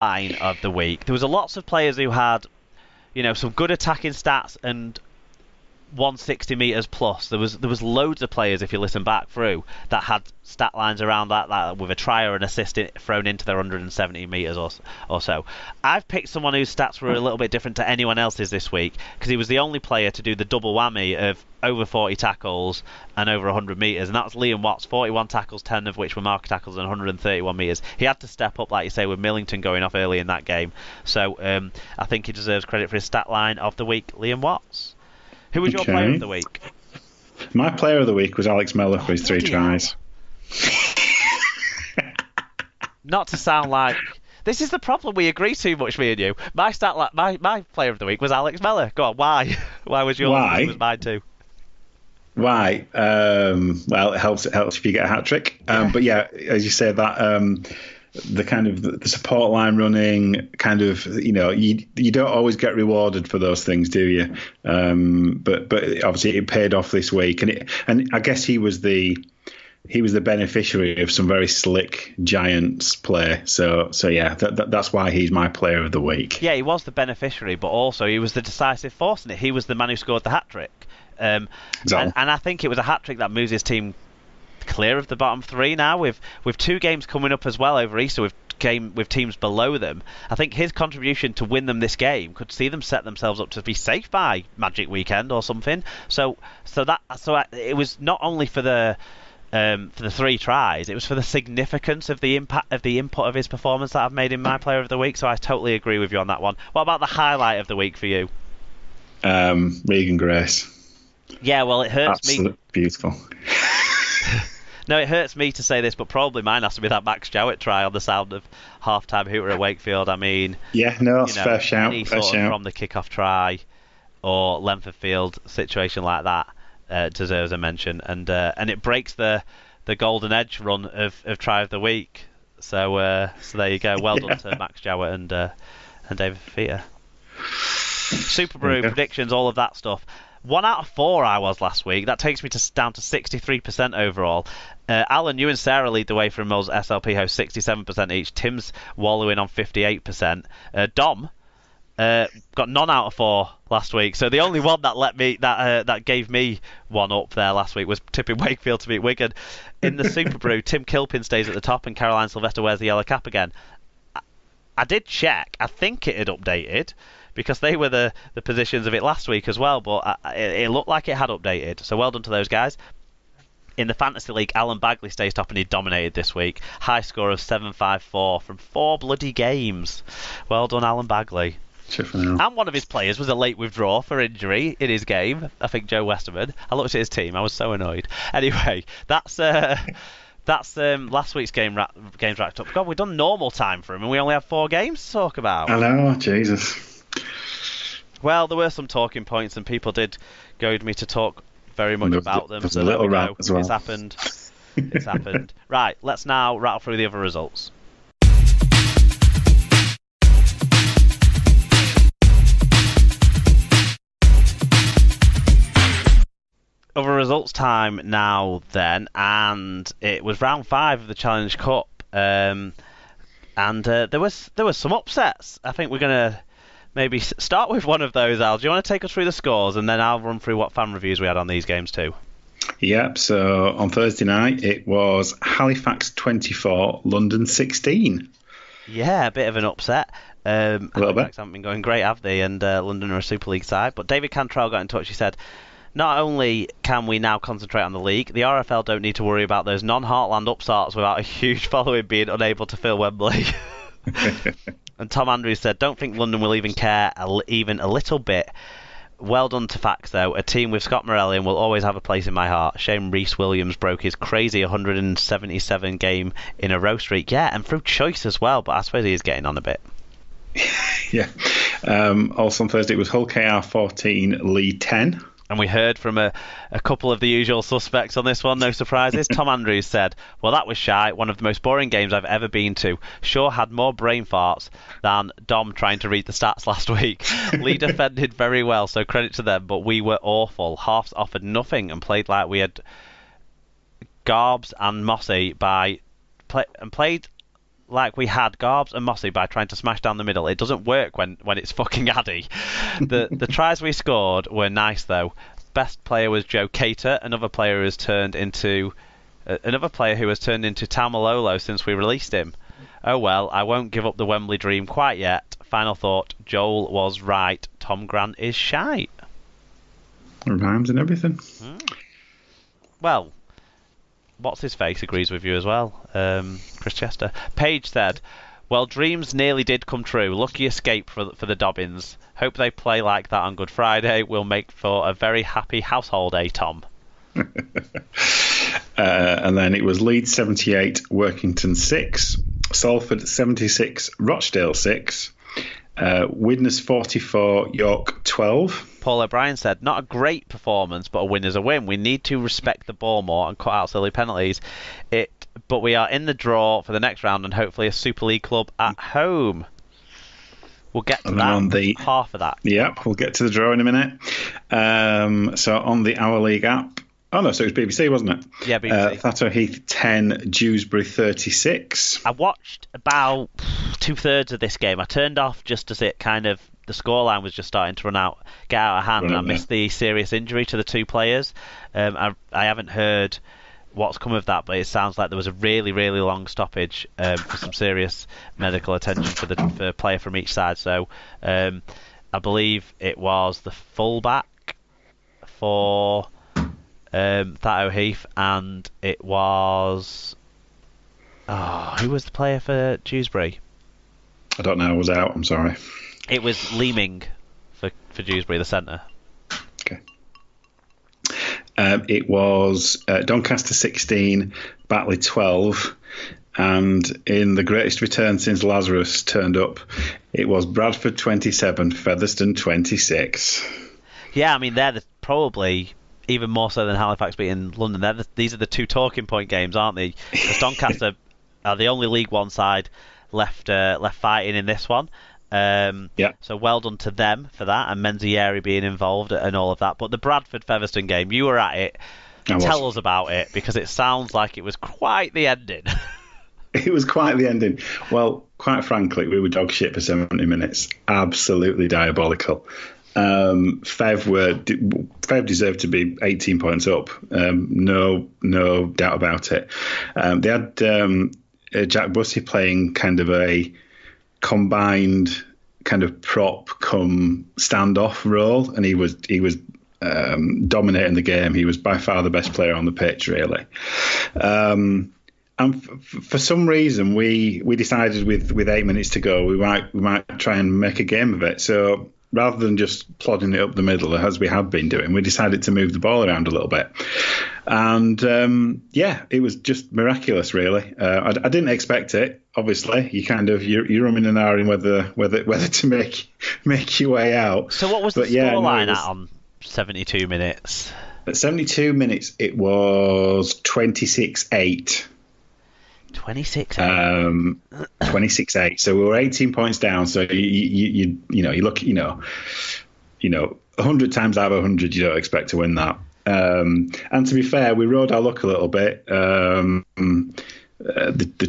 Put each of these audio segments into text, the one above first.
line of the week. There was lots of players who had, some good attacking stats and 160 meters plus. There was loads of players, if you listen back through, that had stat lines around that with a try or an assist thrown into their 170 meters or so. I've picked someone whose stats were a little bit different to anyone else's this week because he was the only player to do the double whammy of over 40 tackles and over 100 meters, and that was Liam Watts. 41 tackles, 10 of which were marker tackles, and 131 meters. He had to step up, like you say, with Millington going off early in that game. So I think he deserves credit for his stat line of the week, Liam Watts. Who was your player of the week? My player of the week was Alex Mellor for his 3 tries. Not to sound like... This is the problem, we agree too much, me and you. My player of the week was Alex Mellor. Go on, why? Why was yours? Why? It was mine too. Why? Well, it helps if you get a hat-trick. But yeah, as you say, that... the kind of the support line running, kind of, you don't always get rewarded for those things, do you? But obviously it paid off this week, and I guess he was the beneficiary of some very slick Giants play. So yeah, that's why he's my player of the week. Yeah, he was the beneficiary, but also he was the decisive force in it. He was the man who scored the hat trick. Exactly. And I think it was a hat trick that moves his team clear of the bottom 3 now, with 2 games coming up as well over Easter with teams below them. I think his contribution to win them this game could see them set themselves up to be safe by Magic Weekend or something. So it was not only for the 3 tries, it was for the significance of the impact of the input of his performance that I've made in my player of the week. So I totally agree with you on that one. What about the highlight of the week for you? Regan Grace. Yeah, well, it hurts me. Beautiful. No, it hurts me to say this, but probably mine has to be that Max Jowett try on the sound of half-time hooter at Wakefield. I mean... Yeah, no, it's fair shout. Any sort of from the kick-off try or length of field situation like that deserves a mention. And it breaks the golden edge run of try of the week. So there you go. Well done to Max Jowett and David Fafita. Super Brew, predictions, all of that stuff. 1 out of 4 I was last week. That takes me down to 63% overall. Alan, you and Sarah lead the way from us SLP hosts, 67% each. Tim's wallowing on 58%. Dom got none out of 4 last week. So the only one that gave me one up there last week was tipping Wakefield to beat Wigan. In the Super Brew, Tim Kilpin stays at the top and Caroline Sylvester wears the yellow cap again. I did check. I think it had updated, because they were the positions of it last week as well, but it looked like it had updated. So well done to those guys. In the Fantasy League, Alan Bagley stays top and he dominated this week. High score of 754 from 4 bloody games. Well done, Alan Bagley. And one of his players was a late withdrawal for injury in his game. I think Joe Westerman. I looked at his team. I was so annoyed. Anyway, that's last week's games wrapped up. God, we've done normal time for him and we only have 4 games to talk about. I know, Jesus. Well, there were some talking points, and people did goad me to talk very much about them. So there we go. As well. It's happened. It's happened. Right, let's now rattle through the other results. Other results time now then, and it was round 5 of the Challenge Cup, and there was some upsets. I think we're going to maybe start with one of those, Al. Do you want to take us through the scores, and then I'll run through what fan reviews we had on these games too? Yep, so on Thursday night it was Halifax 24, London 16. Yeah, a bit of an upset. A little bit. Haven't been going great, have they? And London are a Super League side. But David Cantrell got in touch. He said, not only can we now concentrate on the league, the RFL don't need to worry about those non-Heartland upstarts without a huge following being unable to fill Wembley. And Tom Andrews said, don't think London will even care even a little bit. Well done to Fax, though. A team with Scott Morellian will always have a place in my heart. Shame Rhys Williams broke his crazy 177 game in a row streak. Yeah, and through choice as well, but I suppose he is getting on a bit. Yeah. Also on Thursday, it was Hull KR 14, Lee 10. And we heard from a couple of the usual suspects on this one, no surprises. Tom Andrews said, well, that was shy. One of the most boring games I've ever been to. Sure had more brain farts than Dom trying to read the stats last week. Lee defended very well, so credit to them, but we were awful. Halves offered nothing and played like we had Garbs and Mossy played like we had Garbs and Mossy by trying to smash down the middle. It doesn't work when it's fucking Addy. The tries we scored were nice though. Best player was Joe Cater, another player who has turned into Taumalolo since we released him. Oh well, I won't give up the Wembley dream quite yet. Final thought, Joel was right. Tom Grant is shite. Rhymes and everything. Well, what's his face agrees with you as well. Chris Chester. Paige said, well, dreams nearly did come true. Lucky escape for the Dobbins. Hope they play like that on Good Friday. Will make for a very happy household, Tom? And then it was Leeds 78, Workington 6, Salford 76, Rochdale 6, Widnes 44, York 12. Paul O'Brien said, not a great performance, but a win is a win. We need to respect the ball more and cut out silly penalties. But we are in the draw for the next round and hopefully a Super League club at home. We'll get to that. Half of that. Yeah, we'll get to the draw in a minute. So on the Our League app, oh no, so it was BBC, wasn't it? Yeah, BBC. Thatto Heath 10, Dewsbury 36. I watched about 2/3 of this game. I turned off just as it kind of, the scoreline was just starting to get out of hand, and I missed the serious injury to the two players. I haven't heard what's come of that, but it sounds like there was a really, really long stoppage for some serious medical attention for the player from each side. So I believe it was the fullback for Thatto Heath, and it was who was the player for Dewsbury? I don't know. I was out. I'm sorry. It was Leeming for Dewsbury, the centre. Okay. It was Doncaster 16, Batley 12, and in the greatest return since Lazarus turned up, it was Bradford 27, Featherstone 26. Yeah, I mean, they're probably even more so than Halifax beating London. These are the two talking point games, aren't they? Because Doncaster are the only League One side left fighting in this one. So well done to them for that, and Menzieri being involved and all of that. But the Bradford Featherstone game, you were at it. Tell us about it, because it sounds like it was quite the ending. It was quite the ending. Well, quite frankly, we were dog shit for 70 minutes. Absolutely diabolical. Fev deserved to be 18 points up. No doubt about it. They had Jack Bussey playing kind of a combined kind of prop come standoff role, and he was dominating the game. He was by far the best player on the pitch, really. And for some reason, we decided with 8 minutes to go, we might try and make a game of it. So rather than just plodding it up the middle as we had been doing, we decided to move the ball around a little bit. And it was just miraculous, really. I didn't expect it. Obviously, you're umming and ahhing whether to make your way out. So what was the scoreline on 72 minutes? At 72 minutes, it was 26-8. 26-8. 26-8. So we were 18 points down. So you look 100 times out of 100, you don't expect to win that. And to be fair, we rode our luck a little bit. The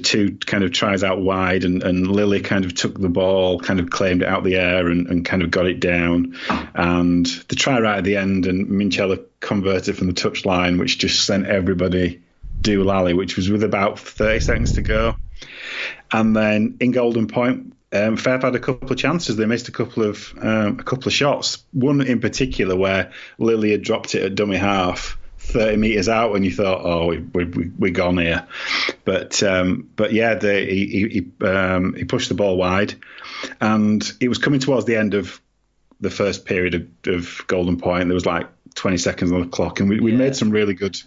two kind of tries out wide, and Lily kind of took the ball, kind of claimed it out the air, and kind of got it down. And the try right at the end, and Minchella converted from the touchline, which just sent everybody doolally, which was with about 30 seconds to go. And then in Golden Point, Fev had a couple of chances. They missed a couple of shots. One in particular where Lily had dropped it at dummy half 30 metres out, and you thought, oh, we're gone here. But yeah, he pushed the ball wide, and it was coming towards the end of the first period of Golden Point. There was like 20 seconds on the clock, and we made some really good.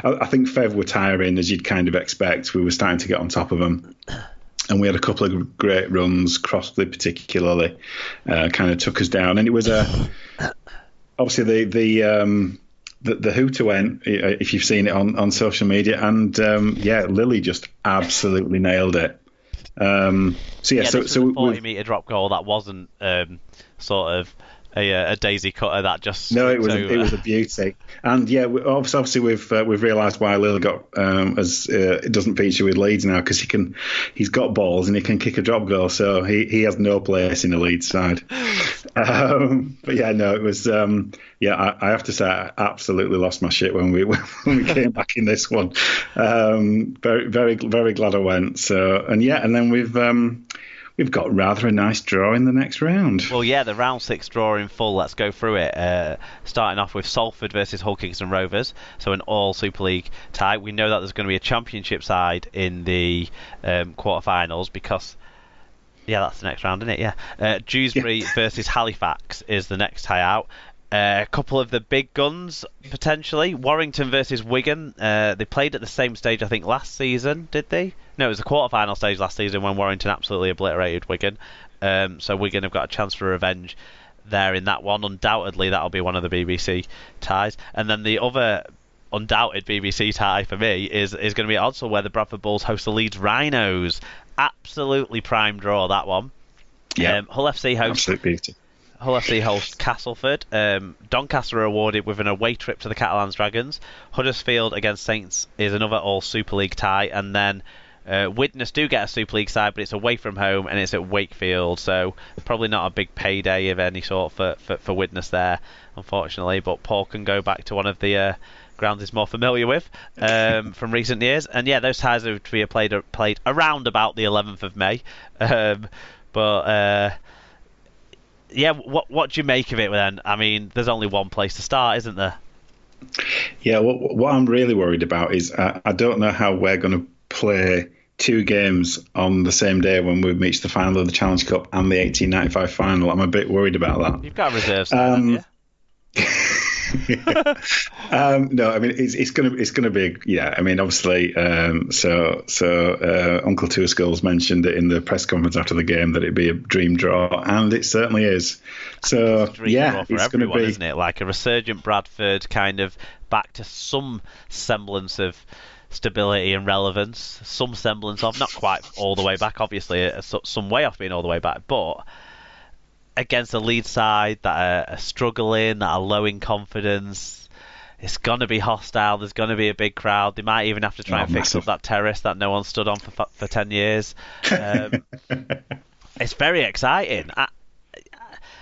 I think Fev were tiring, as you'd kind of expect. We were starting to get on top of them, and we had a couple of great runs. Crossley particularly kind of took us down, and it was obviously the hooter went, if you've seen it on social media, and Lily just absolutely nailed it. So this was a 40-metre drop goal that wasn't sort of a daisy cutter that just No, it over. was a beauty, and yeah, obviously we've realised why Lille got it doesn't feature with Leeds now, because he's got balls and he can kick a drop goal, so he has no place in the Leeds side. But yeah, no, it was I have to say I absolutely lost my shit when we came back in this one. Very very very glad I went. So and then we've got rather a nice draw in the next round. Well, yeah, the round 6 draw in full. Let's go through it. Starting off with Salford versus Hull Kingston Rovers, so an all Super League tie. We know that there's going to be a Championship side in the quarterfinals because, yeah, that's the next round, isn't it? Yeah. Dewsbury versus Halifax is the next tie out. A couple of the big guns potentially. Warrington versus Wigan. They played at the same stage, I think, last season. Did they? No, it was the quarter-final stage last season when Warrington absolutely obliterated Wigan. So Wigan have got a chance for revenge there in that one. Undoubtedly, that'll be one of the BBC ties. And then the other undoubted BBC tie for me is going to be at Odsal, where the Bradford Bulls host the Leeds Rhinos. Absolutely prime draw, that one. Yeah. Hull FC host. Absolute beauty. Hull FC hosts Castleford. Doncaster are awarded with an away trip to the Catalans Dragons. Huddersfield against Saints is another all Super League tie, and then Widnes do get a Super League side, but it's away from home and it's at Wakefield, so probably not a big payday of any sort for Widnes there, unfortunately. But Paul can go back to one of the grounds he's more familiar with from recent years, and yeah, those ties are to be played around about the 11th of May. Yeah, what do you make of it then? I mean, there's only one place to start, isn't there? Yeah, what I'm really worried about is I don't know how we're going to play 2 games on the same day when we reach the final of the Challenge Cup and the 1895 final. I'm a bit worried about that. You've got reserves, haven't you? No, I mean it's gonna be I mean obviously Uncle Two Skulls mentioned it in the press conference after the game that it'd be a dream draw, and it certainly is. So it's going to be, isn't it? Like a resurgent Bradford, kind of back to some semblance of stability and relevance, some semblance of, not quite all the way back, obviously some way off being all the way back, but against a Leeds side that are struggling, that are low in confidence. It's going to be hostile. There's going to be a big crowd. They might even have to try and fix up that terrace that no one stood on for 10 years. It's very exciting.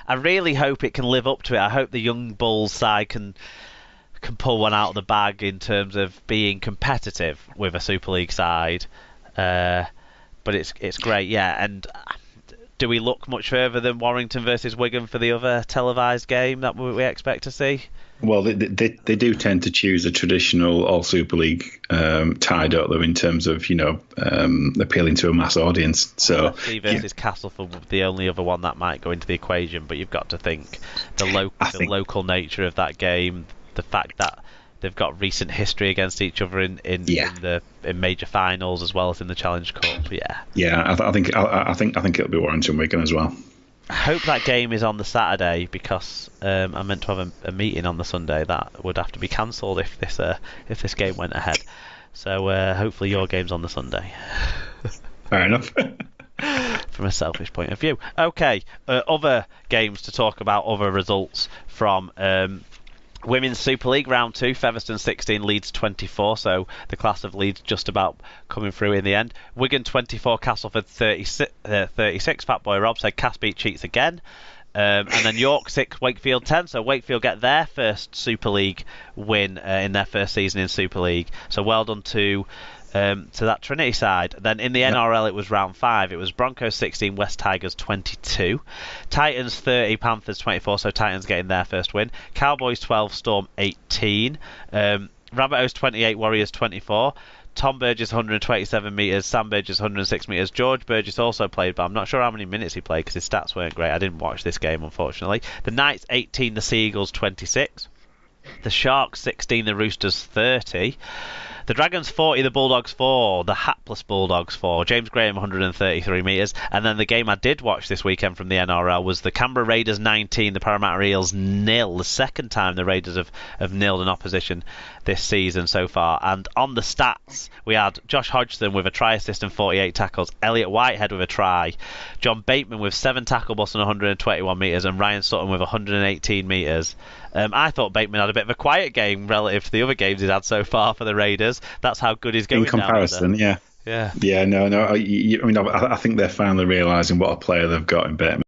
I really hope it can live up to it. I hope the young Bulls side can pull one out of the bag in terms of being competitive with a Super League side. But it's great, yeah. And do we look much further than Warrington versus Wigan for the other televised game that we expect to see? Well, they do tend to choose a traditional all Super League tie, don't they, in terms of appealing to a mass audience. So FC versus Castleford, the only other one that might go into the equation, but you've got to think the local nature of that game, the fact that they've got recent history against each other in major finals as well as in the Challenge Cup. I think it'll be Warrington Wigan as well. I hope that game is on the Saturday because I meant to have a meeting on the Sunday that would have to be cancelled if this game went ahead. So hopefully your game's on the Sunday. Fair enough. From a selfish point of view. Okay, other games to talk about, other results from Women's Super League Round 2, Featherstone 16, Leeds 24, so the class of Leeds just about coming through in the end. Wigan 24, Castleford 36. Fatboy Rob said Cass beat Cheats again. And then York 6, Wakefield 10, so Wakefield get their first Super League win in their first season in Super League. So well done to that Trinity side. Then in the NRL it was round 5. It was Broncos 16, West Tigers 22, Titans 30, Panthers 24, so Titans getting their first win. Cowboys 12, Storm 18, Rabbitohs 28, Warriors 24, Tom Burgess 127 metres, Sam Burgess 106 metres. George Burgess also played, but I'm not sure how many minutes he played because his stats weren't great. I didn't watch this game, unfortunately. The Knights 18, the Seagulls 26, the Sharks 16, the Roosters 30. The Dragons 40, the Bulldogs 4, the hapless Bulldogs 4. James Graham 133 metres. And then the game I did watch this weekend from the NRL was the Canberra Raiders 19, the Parramatta Eels 0. The second time the Raiders have nilled an opposition this season so far. And on the stats, we had Josh Hodgson with a try assist and 48 tackles, Elliot Whitehead with a try, John Bateman with 7 tackle busts and 121 metres, and Ryan Sutton with 118 metres. I thought Bateman had a bit of a quiet game relative to the other games he's had so far for the Raiders. That's how good he's going. In comparison, yeah. Yeah, no. I mean, I think they're finally realising what a player they've got in Bateman.